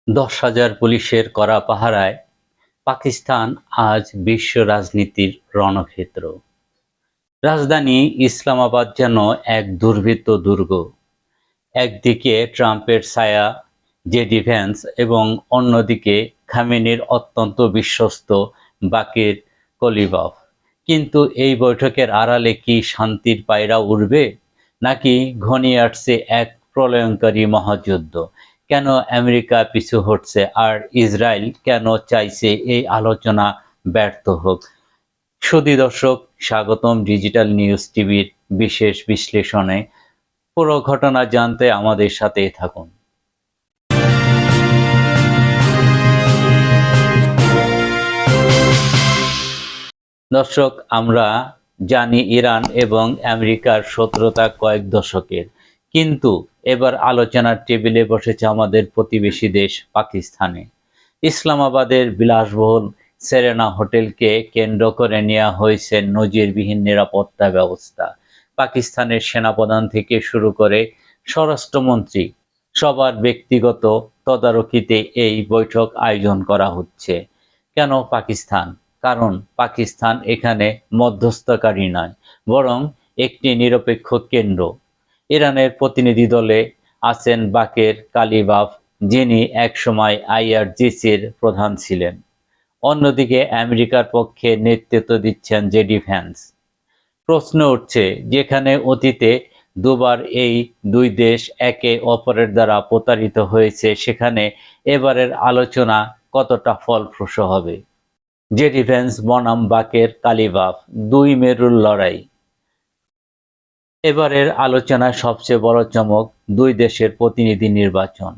10,000 পুলিশের কড়া পাহারায় পাকিস্তান আজ বিশ্ব রাজনীতির রণক্ষেত্র। রাজধানী ইসলামাবাদ যেন এক দুর্ভেদ্য দুর্গ। একদিকে ট্রাম্পের ছায়া জেডি ভ্যান্স এবং অন্যদিকে খামেনির অত্যন্ত বিশ্বস্ত বাকির কলিবাফ। কিন্তু এই বৈঠকের আড়ালে কি শান্তির পায়রা উড়বে, নাকি ঘনিয়ে আসছে এক প্রলয়ঙ্করী মহাযুদ্ধ? কেন আমেরিকা পিছু হটছে, আর ইসরায়েল কেন চাইছে এই আলোচনা ব্যর্থ হোক? সুধী দর্শক, স্বাগতম ডিজিটাল নিউজ টিভির বিশেষ বিশ্লেষণে। পুরো ঘটনা জানতে আমাদের সাথে থাকুন। দর্শক, আমরা জানি ইরান এবং আমেরিকার শত্রুতা কয়েক দশকের, কিন্তু এবার আলোচনার টেবিলে বসেছে আমাদের প্রতিবেশী দেশ পাকিস্তানে। ইসলামাবাদের বিলাসবহুল সেরেনা হোটেলকে কেন্দ্র করে নেওয়া হয়েছে নজিরবিহীন নিরাপত্তা ব্যবস্থা। পাকিস্তানের সেনাপ্রধান থেকে শুরু করে স্বরাষ্ট্রমন্ত্রী সবার ব্যক্তিগত তদারকিতে এই বৈঠক আয়োজন করা হচ্ছে। কেন পাকিস্তান? কারণ পাকিস্তান এখানে মধ্যস্থকারী নয়, বরং একটি নিরপেক্ষ কেন্দ্র। ইরানের প্রতিনিধি দলে আছেন বাকের কালিবাফ, যিনি একসময় আইআরজিসির প্রধান ছিলেন। অন্যদিকে আমেরিকার পক্ষে নেতৃত্ব দিচ্ছেন জেডি ভ্যান্স। প্রশ্ন উঠছে, যেখানে অতীতে দুবার এই দুই দেশ একে অপরের দ্বারা প্রতারিত হয়েছে, সেখানে এবারের আলোচনা কতটা ফলপ্রসূ হবে? জেডি ভ্যান্স বনাম বাকের কালিবাফ, দুই মেরুর লড়াই। এবারের আলোচনায় সবচেয়ে বড় চমক দুই দেশের প্রতিনিধি নির্বাচন।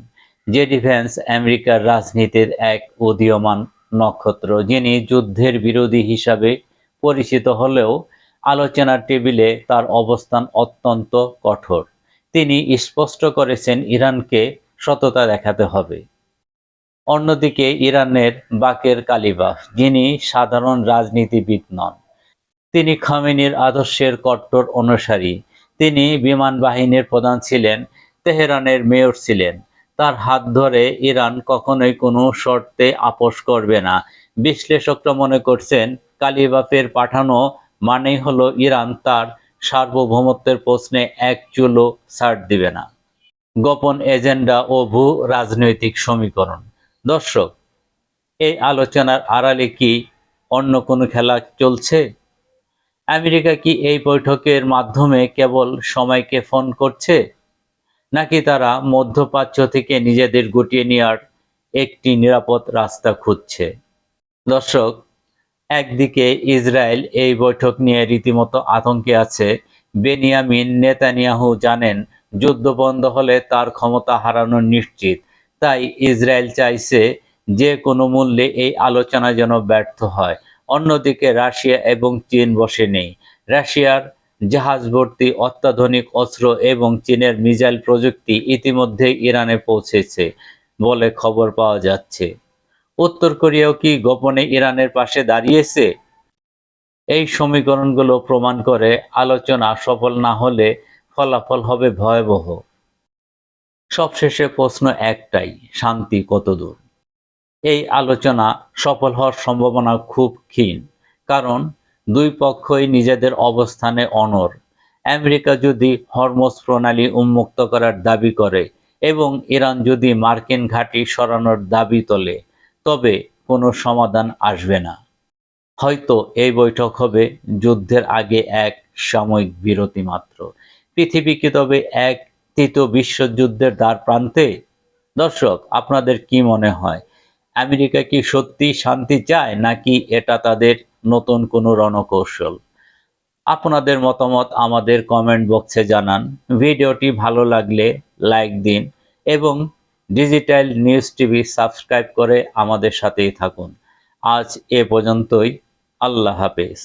জেডি ভ্যান্স আমেরিকার রাজনীতির এক উদীয়মান নক্ষত্র, যিনি যুদ্ধের বিরোধী হিসাবে পরিচিত হলেও আলোচনার টেবিলে তার অবস্থান অত্যন্ত কঠোর। তিনি স্পষ্ট করেছেন ইরানকে সততা দেখাতে হবে। অন্যদিকে ইরানের বাকের কালিবাফ, যিনি সাধারণ রাজনীতিবিদ নন, তিনি খামেনির আদর্শের কট্টর অনুসারী। তিনি বিমান বাহিনীর প্রধান ছিলেন, তেহরানের মেয়র ছিলেন। তার হাত ধরে ইরান কখনোই কোনো শর্তে আপোস করবে না। বিশ্লেষকরা মনে করছেন, কালিবাফের পাঠানো মানেই হলো ইরান তার সার্বভৌমত্বের প্রশ্নে এক চুলও ছাড় দিবে না। গোপন এজেন্ডা ও ভূ রাজনৈতিক সমীকরণ। দর্শক, এই আলোচনার আড়ালে কি অন্য কোনো খেলা চলছে? আমেরিকা কি এই বৈঠকের মাধ্যমে কেবল সময়কে ফোন করছে, নাকি তারা মধ্যপ্রাচ্য থেকে নিজেদের গুটিয়ে নেওয়ার একটি নিরাপদ রাস্তা খুঁজছে? দর্শক, একদিকে ইসরায়েল এই বৈঠক নিয়ে রীতিমতো আতঙ্কে আছে। বেনিয়ামিন নেতানিয়াহু জানেন, যুদ্ধ বন্ধ হলে তার ক্ষমতা হারানো নিশ্চিত। তাই ইসরায়েল চাইছে যে কোনো মূল্যে এই আলোচনা যেন ব্যর্থ হয়। অন্যদিকে রাশিয়া এবং চীন বসে নেই। রাশিয়ার জাহাজ ভর্তি অত্যাধুনিক অস্ত্র এবং চীনের মিসাইল প্রযুক্তি ইতিমধ্যে ইরানে পৌঁছেছে বলে খবর পাওয়া যাচ্ছে। উত্তর কোরিয়াও কি গোপনে ইরানের পাশে দাঁড়িয়েছে? এই সমীকরণগুলো প্রমাণ করে, আলোচনা সফল না হলে ফলাফল হবে ভয়াবহ। সবশেষে প্রশ্ন একটাই, শান্তি কতদূর? এই আলোচনা সফল হওয়ার সম্ভাবনা খুব ক্ষীণ, কারণ দুই পক্ষই নিজেদের অবস্থানে অনড়। আমেরিকা যদি হরমুজ প্রণালী উন্মুক্ত করার দাবি করে এবং ইরান যদি মার্কিন ঘাঁটি সরানোর দাবি তোলে, তবে কোনো সমাধান আসবে না। হয়তো এই বৈঠক হবে যুদ্ধের আগে এক সাময়িক বিরতি মাত্র। পৃথিবী কি তবে এক তৃতীয় বিশ্বযুদ্ধের দ্বার প্রান্তে? দর্শক, আপনাদের কি মনে হয়, আমেরিকা কি সত্যি শান্তি চায়, নাকি এটা তাদের নতুন কোনো রণকৌশল? আপনাদের মতামত আমাদের কমেন্ট বক্সে জানান। ভিডিওটি ভালো লাগলে লাইক দিন এবং ডিজিটাল নিউজ টিভি সাবস্ক্রাইব করে আমাদের সাথেই থাকুন। আজ এ পর্যন্তই। আল্লাহ হাফেজ।